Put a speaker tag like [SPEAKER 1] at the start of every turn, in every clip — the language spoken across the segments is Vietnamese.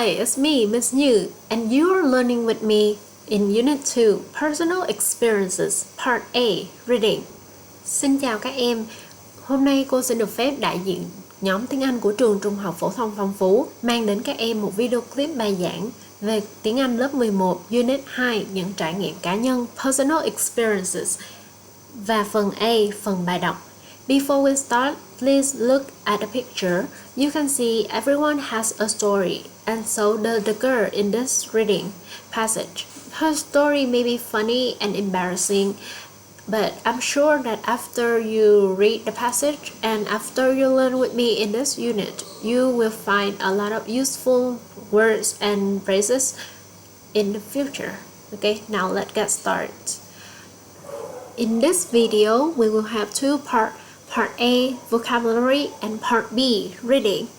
[SPEAKER 1] Hi, it's me, Miss Như, and you're learning with me in Unit 2, Personal Experiences, Part A, Reading. Xin chào các em, hôm nay cô xin được phép đại diện nhóm tiếng Anh của trường Trung học Phổ thông Phong Phú mang đến các em một video clip bài giảng về tiếng Anh lớp 11, Unit 2, những trải nghiệm cá nhân, Personal Experiences, và phần A, phần bài đọc. Before we start, please look at the picture. You can see everyone has a story, and so the girl in this reading passage. Her story may be funny and embarrassing, but I'm sure that after you read the passage and after you learn with me in this unit, you will find a lot of useful words and phrases in the future. Okay, now let's get started. In this video, we will have two parts. Part A, vocabulary, and Part B, reading.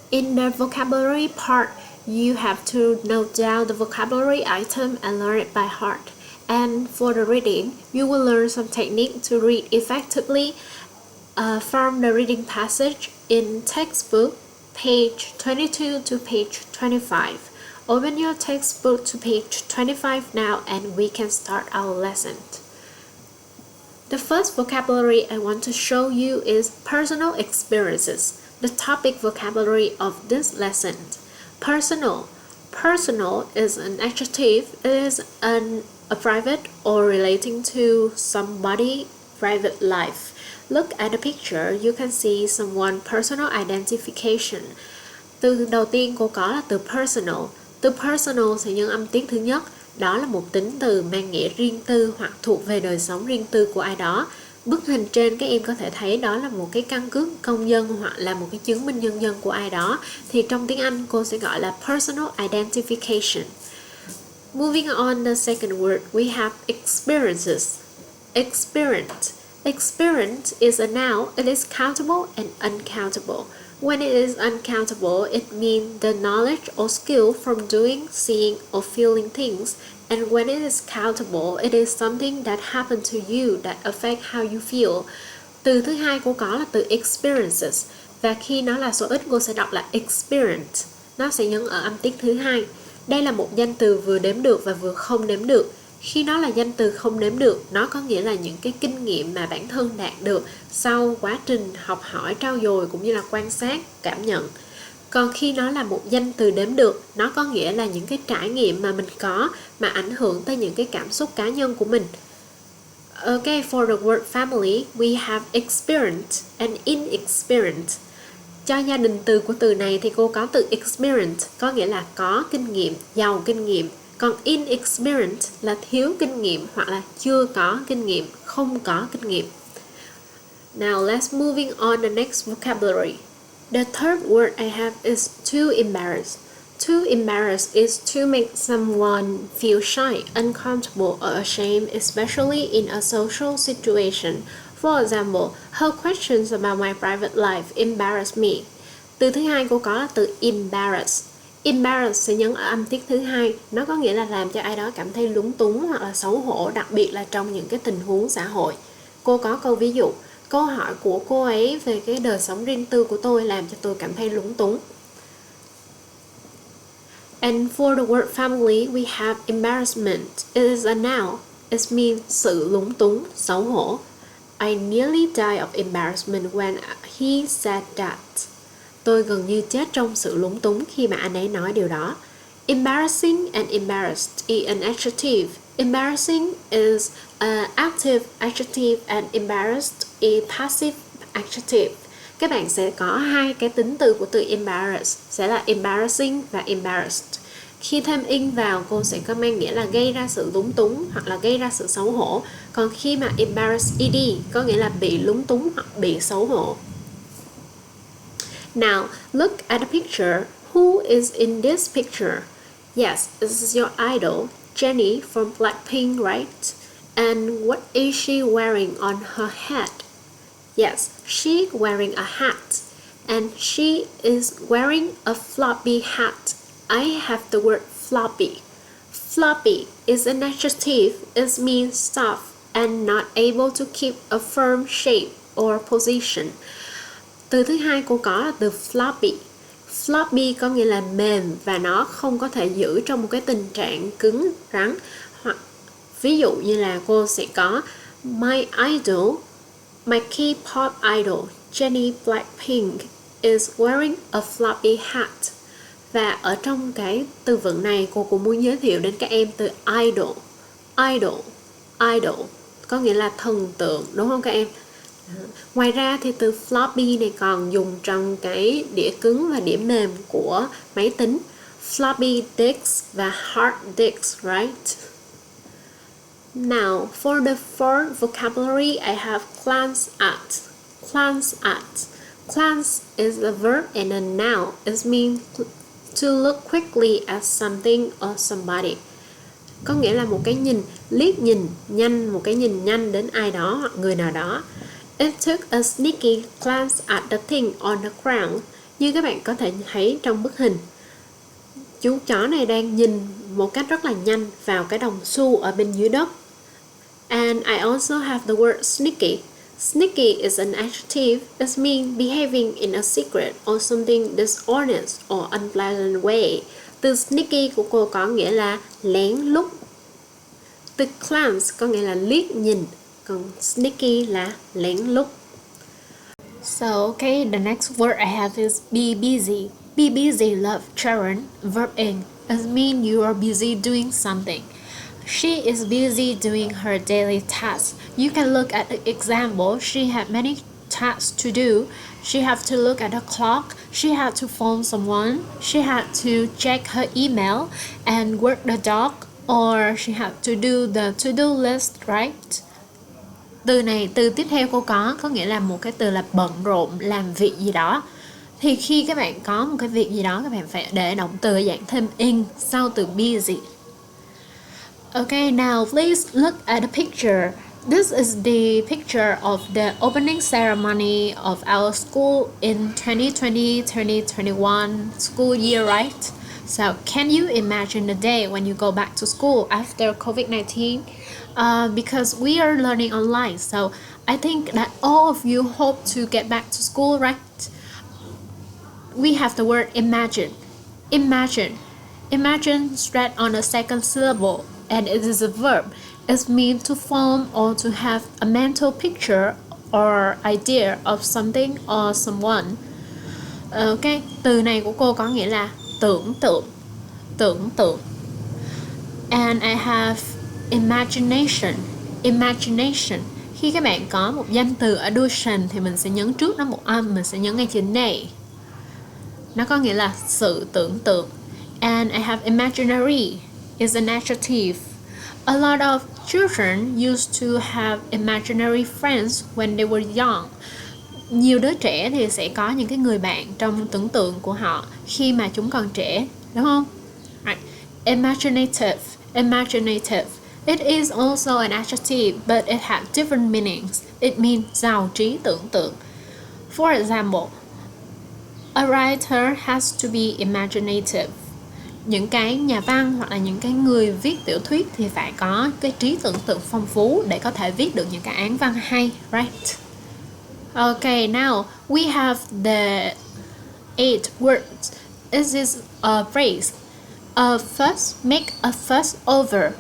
[SPEAKER 1] In the vocabulary part, you have to note down the vocabulary item and learn it by heart. And for the reading, you will learn some technique to read effectively from the reading passage in textbook, page 22 to page 25. Open your textbook to page 25 now and we can start our lesson. The first vocabulary I want to show you is personal experiences, the topic vocabulary of this lesson. Personal. Personal is an adjective. It is a private or relating to somebody' private life. Look at the picture, you can see someone personal identification. Từ đầu tiên cô có là từ personal. Từ personal sẽ nhân âm tiết thứ nhất. Đó là một tính từ mang nghĩa riêng tư hoặc thuộc về đời sống riêng tư của ai đó. Bức hình trên các em có thể thấy đó là một cái căn cước công dân hoặc là một cái chứng minh nhân dân của ai đó. Thì trong tiếng Anh cô sẽ gọi là personal identification. Moving on the second word, we have experiences. Experience. Experience is a noun. It is countable and uncountable. When it is uncountable, it means the knowledge or skill from doing, seeing, or feeling things. And when it is countable, it is something that happened to you that affect how you feel. Từ thứ hai cô có là từ experiences. Và khi nó là số ít cô sẽ đọc là experience. Nó sẽ nhấn ở âm tiết thứ hai. Đây là một danh từ vừa đếm được và vừa không đếm được. Khi nó là danh từ không đếm được, nó có nghĩa là những cái kinh nghiệm mà bản thân đạt được sau quá trình học hỏi, trau dồi cũng như là quan sát, cảm nhận. Còn khi nó là một danh từ đếm được, nó có nghĩa là những cái trải nghiệm mà mình có mà ảnh hưởng tới những cái cảm xúc cá nhân của mình. Okay, for the word family, we have experience and inexperience. Cho gia đình từ của từ này thì cô có từ experience, có nghĩa là có kinh nghiệm, giàu kinh nghiệm. Còn inexperienced là thiếu kinh nghiệm hoặc là chưa có kinh nghiệm, không có kinh nghiệm. Now let's moving on the next vocabulary. The third word I have is too embarrassed. Too embarrassed is to make someone feel shy, uncomfortable or ashamed, especially in a social situation. For example, her questions about my private life embarrass me. Từ thứ hai cô có là từ embarrass. Embarrass sẽ nhấn ở âm tiết thứ hai. Nó có nghĩa là làm cho ai đó cảm thấy lúng túng hoặc là xấu hổ, đặc biệt là trong những cái tình huống xã hội. Cô có câu ví dụ. Câu hỏi của cô ấy về cái đời sống riêng tư của tôi làm cho tôi cảm thấy lúng túng. And for the word family, we have embarrassment. It is a noun. It means sự lúng túng, xấu hổ. I nearly died of embarrassment when he said that. Tôi gần như chết trong sự lúng túng khi mà anh ấy nói điều đó. Embarrassing and embarrassed is an adjective. Embarrassing is an active adjective and embarrassed is passive adjective. Các bạn sẽ có hai cái tính từ của từ embarrass sẽ là embarrassing và embarrassed. Khi thêm in vào cô sẽ có mang nghĩa là gây ra sự lúng túng hoặc là gây ra sự xấu hổ. Còn khi mà embarrass ed có nghĩa là bị lúng túng hoặc bị xấu hổ. Now, look at the picture. Who is in this picture? Yes, this is your idol, Jennie from Blackpink, right? And what is she wearing on her head? Yes, she's wearing a hat. And she is wearing a floppy hat. I have the word floppy. Floppy is an adjective. It means soft and not able to keep a firm shape or position. Từ thứ hai cô có là từ floppy. Floppy có nghĩa là mềm và nó không có thể giữ trong một cái tình trạng cứng rắn. Hoặc ví dụ như là cô sẽ có My idol, my K-pop idol, Jennie Blackpink is wearing a floppy hat. Và ở trong cái từ vựng này cô cũng muốn giới thiệu đến các em từ idol. Idol, idol có nghĩa là thần tượng, đúng không các em? Ngoài ra thì từ floppy này còn dùng trong cái đĩa cứng và đĩa mềm của máy tính. Floppy disk và hard disk, right? Now, for the fourth vocabulary, I have glance at. Glance at. Glance is a verb and a noun. It means to look quickly at something or somebody. Có nghĩa là một cái nhìn, liếc nhìn nhanh, một cái nhìn nhanh đến ai đó hoặc người nào đó. It took a sneaky glance at the thing on the ground. Như các bạn có thể thấy trong bức hình, chú chó này đang nhìn một cách rất là nhanh vào cái đồng xu ở bên dưới đất. And I also have the word sneaky. Sneaky is an adjective. It means behaving in a secret or something dishonest or unpleasant way. Từ sneaky của cô có nghĩa là lén lút. Từ glance có nghĩa là liếc nhìn, còn sneaky là lén lút. So, okay, the next word I have is be busy. Be busy, love, children, verb ing. It means you are busy doing something. She is busy doing her daily tasks. You can look at the example. She had many tasks to do. She had to look at the clock. She had to phone someone. She had to check her email and work the dog. Or she had to do the to-do list, right? Từ này, từ tiếp theo cô có nghĩa là một cái từ là bận rộn, làm việc gì đó. Thì khi các bạn có một cái việc gì đó, các bạn phải để động từ dạng thêm ing sau từ busy. Okay, now please look at the picture. This is the picture of the opening ceremony of our school in 2020-2021 school year, right? So, can you imagine the day when you go back to school after COVID-19? Because we are learning online, so I think that all of you hope to get back to school, right? We have the word imagine. Imagine. Imagine straight on the second syllable, and it is a verb. It means to form or to have a mental picture or idea of something or someone. Okay, từ này của cô có nghĩa là tưởng tượng. Tưởng tượng. And I have imagination. Imagination. Khi các bạn có một danh từ ở đuôi sần thì mình sẽ nhấn trước nó một âm, mình sẽ nhấn ngay chữ này. Nó có nghĩa là sự tưởng tượng. And I have imaginary is an adjective. A lot of children used to have imaginary friends when they were young. Nhiều đứa trẻ thì sẽ có những cái người bạn trong tưởng tượng của họ khi mà chúng còn trẻ, đúng không? Right. Imaginative. Imaginative. It is also an adjective, but it has different meanings. It means giàu trí tưởng tượng. For example, a writer has to be imaginative. Những cái nhà văn hoặc là những cái người viết tiểu thuyết thì phải có cái trí tưởng tượng phong phú để có thể viết được những cái án văn hay, right? Okay, now we have the 8 words. This is a phrase. A fuss, make a fuss over.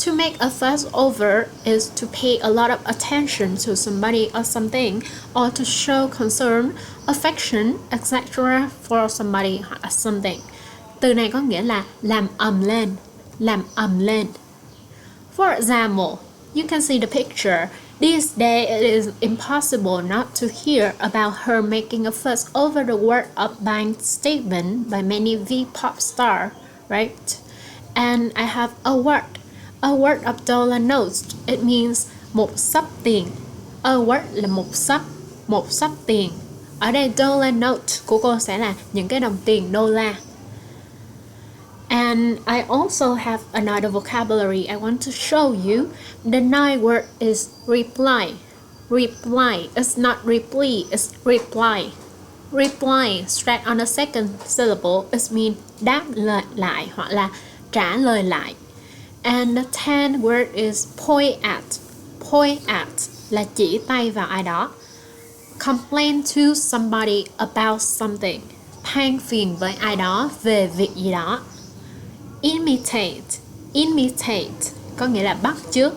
[SPEAKER 1] To make a fuss over is to pay a lot of attention to somebody or something, or to show concern, affection, etc. for somebody or something. Từ này có nghĩa là làm ầm lên, làm ầm lên. For example, you can see the picture. These days it is impossible not to hear about her making a fuss over the word of bank statement by many V-pop stars, right? And I have a word of dollar notes. It means một xấp tiền. A word là một xấp tiền. Ở đây dollar note của cô sẽ là những cái đồng tiền đô la. And I also have another vocabulary I want to show you. The 9th word is reply. Reply. It's not reply, it's reply. Reply straight on the second syllable. It means đáp lời lại hoặc là trả lời lại. And the 10th word is point at. Point at là chỉ tay vào ai đó. Complain to somebody about something. than phiền với ai đó về việc gì đó. Imitate có nghĩa là bắt chước.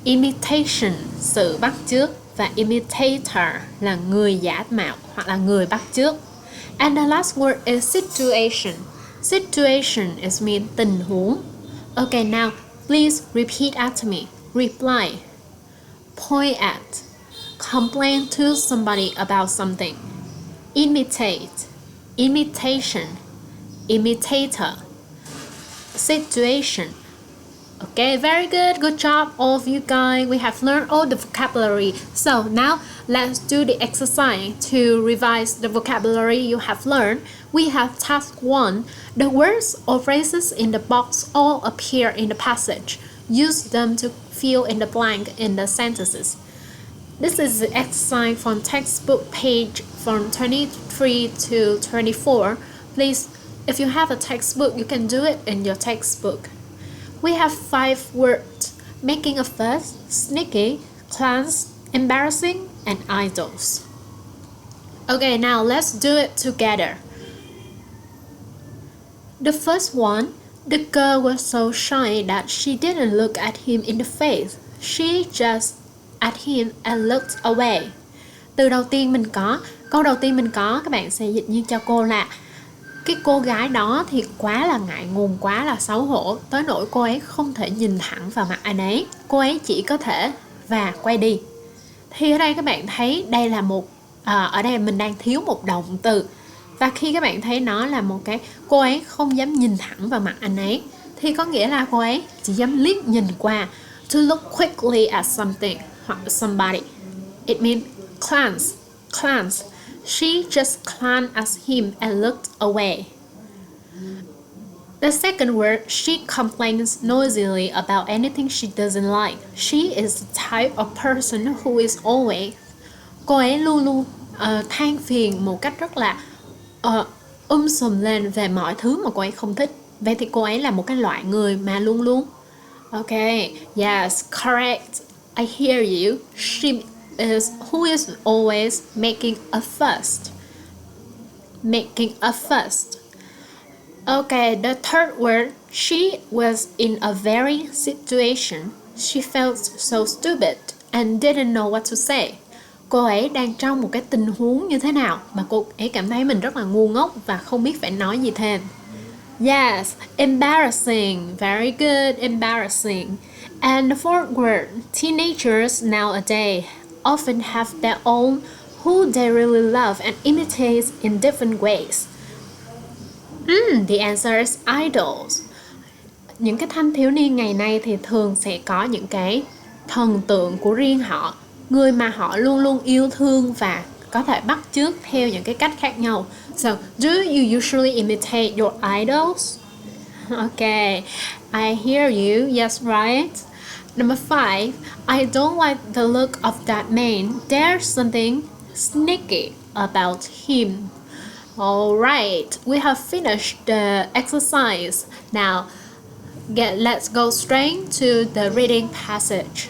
[SPEAKER 1] Imitation, sự bắt chước. Và imitator là người giả mạo hoặc là người bắt chước. And the last word is situation. Situation is mean tình huống. Okay, now please repeat after me. Reply. Point at. Complain to somebody about something. Imitate. Imitation. Imitator. Situation. Okay, very good job all of you guys. We have learned all the vocabulary. So now let's do the exercise to revise the vocabulary you have learned. We have task 1. The words or phrases in the box all appear in the passage. Use them to fill in the blank in the sentences. This is the exercise from textbook page from 23 to 24. Please, if you have a textbook, you can do it in your textbook. We have 5 words: making a fuss, sneaky, clans, embarrassing, and idols. Okay, now let's do it together. The first one, the girl was so shy that she didn't look at him in the face. She just at him and looked away. Câu đầu tiên mình có các bạn sẽ dịch như cho cô là cái cô gái đó thì quá là ngại ngùng, quá là xấu hổ, tới nỗi cô ấy không thể nhìn thẳng vào mặt anh ấy. Cô ấy chỉ có thể và quay đi. Thì ở đây các bạn thấy đây là một ở đây mình đang thiếu một động từ. Và khi các bạn thấy nó là một cái cô ấy không dám nhìn thẳng vào mặt anh ấy thì có nghĩa là cô ấy chỉ dám liếc nhìn qua. To look quickly at something hoặc somebody. It means glance. She just glanced at him and looked away. The second word, she complains noisily about anything she doesn't like. She is the type of person who is always. Cô ấy luôn luôn than phiền một cách rất là sùm lên về mọi thứ mà cô ấy không thích. Vậy thì cô ấy là một cái loại người mà luôn luôn. Okay, yes, correct. I hear you. She is who is always making a fuss. Okay, the third word, she was in a very situation. She felt so stupid and didn't know what to say. Cô ấy đang trong một cái tình huống như thế nào mà cô ấy cảm thấy mình rất là ngu ngốc và không biết phải nói gì thêm. Yes, embarrassing. Very good, embarrassing. And the fourth word, teenagers nowadays often have their own who they really love and imitate in different ways. The answer is idols. Những cái thanh thiếu niên ngày nay thì thường sẽ có những cái thần tượng của riêng họ, người mà họ luôn luôn yêu thương và có thể bắt chước theo những cái cách khác nhau. So, do you usually imitate your idols? Okay, I hear you. Yes, right. Number 5, I don't like the look of that man. There's something sneaky about him. Alright, we have finished the exercise. Now, let's go straight to the reading passage.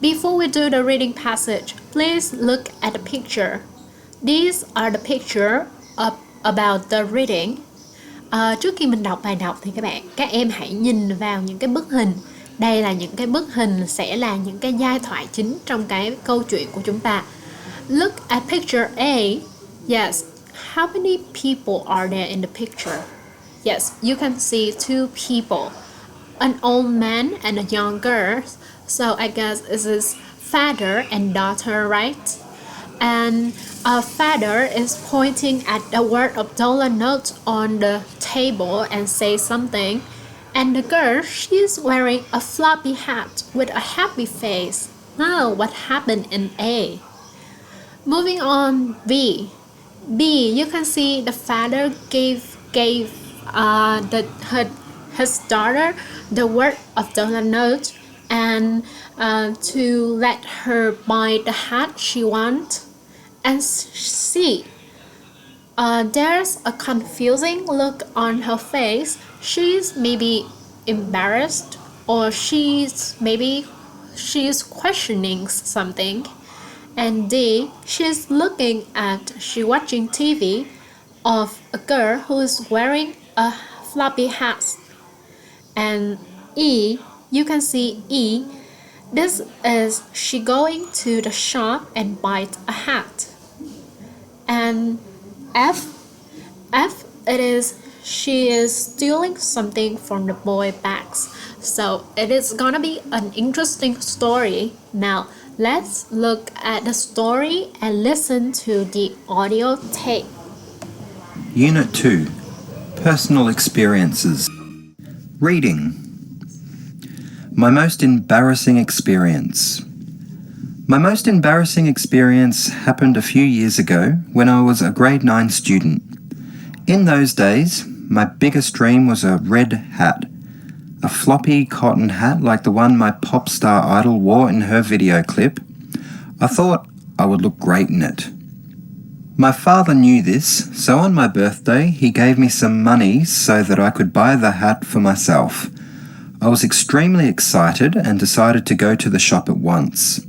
[SPEAKER 1] Before we do the reading passage, please look at the picture. These are the picture about the reading. Trước khi mình đọc bài đọc thì các em hãy nhìn vào những cái bức hình. Đây là những cái bức hình sẽ là những cái giai thoại chính trong cái câu chuyện của chúng ta. Look at picture A. Yes, how many people are there in the picture? Yes, you can see 2 people, an old man and a young girl. So I guess this is father and daughter, right? And a father is pointing at the word of dollar note on the table and say something. And the girl, she's wearing a floppy hat with a happy face. Now, what happened in A? Moving on, B. You can see the father gave his daughter the word of dollar note and to let her buy the hat she wants. And C. There's a confusing look on her face. She's maybe embarrassed or she's questioning something. And D, she watching TV of a girl who is wearing a floppy hat. And E, you can see E, this is she going to the shop and buy a hat. And F, it is she is stealing something from the boy bags. So it is gonna be an interesting story. Now let's look at the story and listen to the audio tape.
[SPEAKER 2] Unit 2. Personal Experiences. Reading. My most embarrassing experience. My most embarrassing experience happened a few years ago when I was a grade 9 student. In those days, my biggest dream was a red hat. A floppy cotton hat like the one my pop star idol wore in her video clip. I thought I would look great in it. My father knew this, so on my birthday he gave me some money so that I could buy the hat for myself. I was extremely excited and decided to go to the shop at once.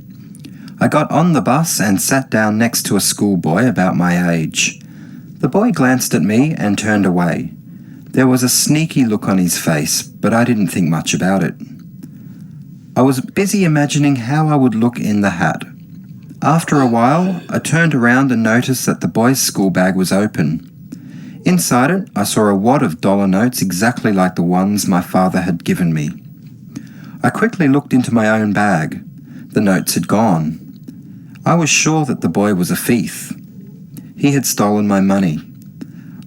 [SPEAKER 2] I got on the bus and sat down next to a schoolboy about my age. The boy glanced at me and turned away. There was a sneaky look on his face, but I didn't think much about it. I was busy imagining how I would look in the hat. After a while, I turned around and noticed that the boy's school bag was open. Inside it, I saw a wad of dollar notes exactly like the ones my father had given me. I quickly looked into my own bag. The notes had gone. I was sure that the boy was a thief. He had stolen my money.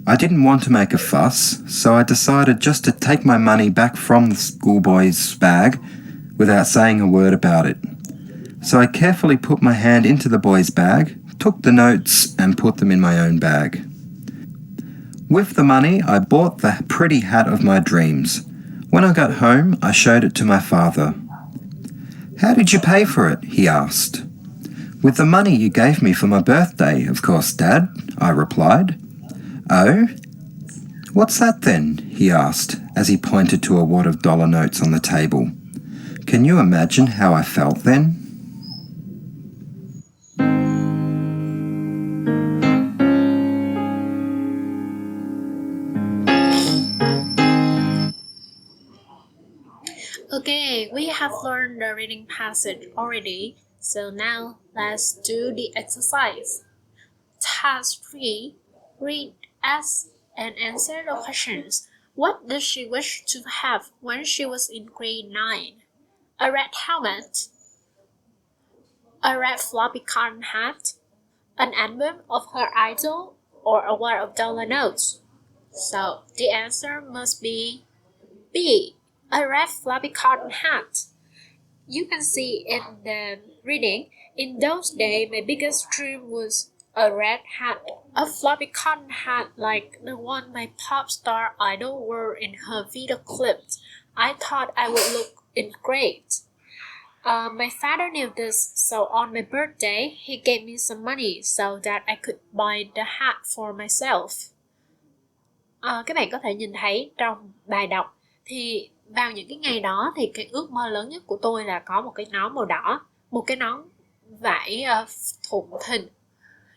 [SPEAKER 2] I didn't want to make a fuss, so I decided just to take my money back from the schoolboy's bag without saying a word about it. So I carefully put my hand into the boy's bag, took the notes and put them in my own bag. With the money, I bought the pretty hat of my dreams. When I got home, I showed it to my father. "How did you pay for it?" he asked. "With the money you gave me for my birthday, of course, Dad," I replied. "Oh? What's that then?" he asked as he pointed to a wad of dollar notes on the table. Can you imagine how I felt then?
[SPEAKER 1] Okay, we have learned the reading passage already, so now let's do the exercise. Task 3. Read, ask, and answer the questions. What did she wish to have when she was in grade 9? A red helmet, a red floppy cotton hat, an album of her idol, or a wad of dollar notes? So the answer must be B, a red floppy cotton hat. You can see in the reading, in those days my biggest dream was a red hat, a floppy cotton hat like the one my pop star idol wore in her video clips. I thought I would look great. My father knew this, so on my birthday, he gave me some money so that I could buy the hat for myself. Các bạn có thể nhìn thấy trong bài đọc thì vào những cái ngày đó thì cái ước mơ lớn nhất của tôi là có một cái nón màu đỏ, một cái nón vải thụng thình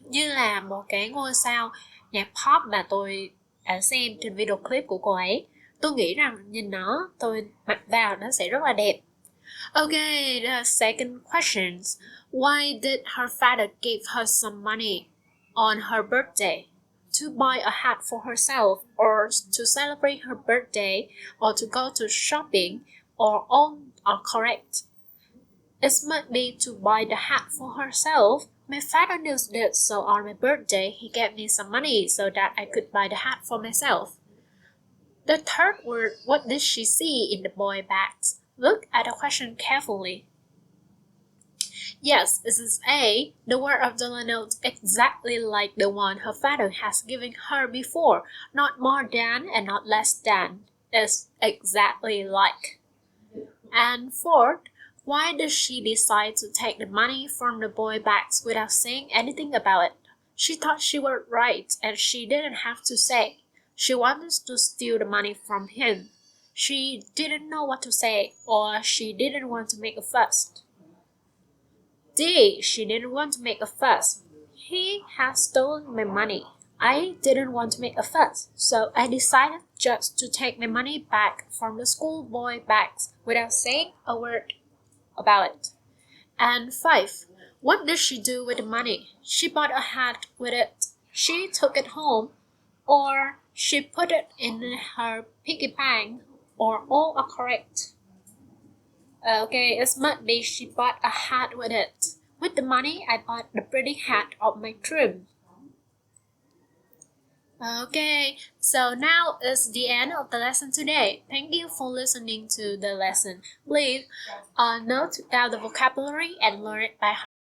[SPEAKER 1] như là một cái ngôi sao nhạc pop mà tôi đã xem trên video clip của cô ấy. Tôi nghĩ rằng nhìn nó, tôi mặc vào nó sẽ rất là đẹp. Okay, the second question. Why did her father give her some money on her birthday? To buy a hat for herself, or to celebrate her birthday, or to go to shopping, or all are correct. It must be to buy the hat for herself. My father knew this, so on my birthday he gave me some money so that I could buy the hat for myself. The third word, what did she see in the boy bags? Look at the question carefully. Yes, this is A, the word of dollar notes exactly like the one her father has given her before, not more than and not less than. It's exactly like. And fourth, why did she decide to take the money from the boy bags without saying anything about it? She thought she was right and she didn't have to say. She wanted to steal the money from him. She didn't know what to say, or she didn't want to make a fuss. D. She didn't want to make a fuss. He has stolen my money. I didn't want to make a fuss, so I decided just to take my money back from the schoolboy bags without saying a word about it. And 5. What did she do with the money? She bought a hat with it. She took it home, or she put it in her piggy bank, or all are correct. Okay, it must be she bought a hat with it. With the money, I bought the pretty hat of my dream. Okay, so now is the end of the lesson today. Thank you for listening to the lesson. Please note down the vocabulary and learn it by heart.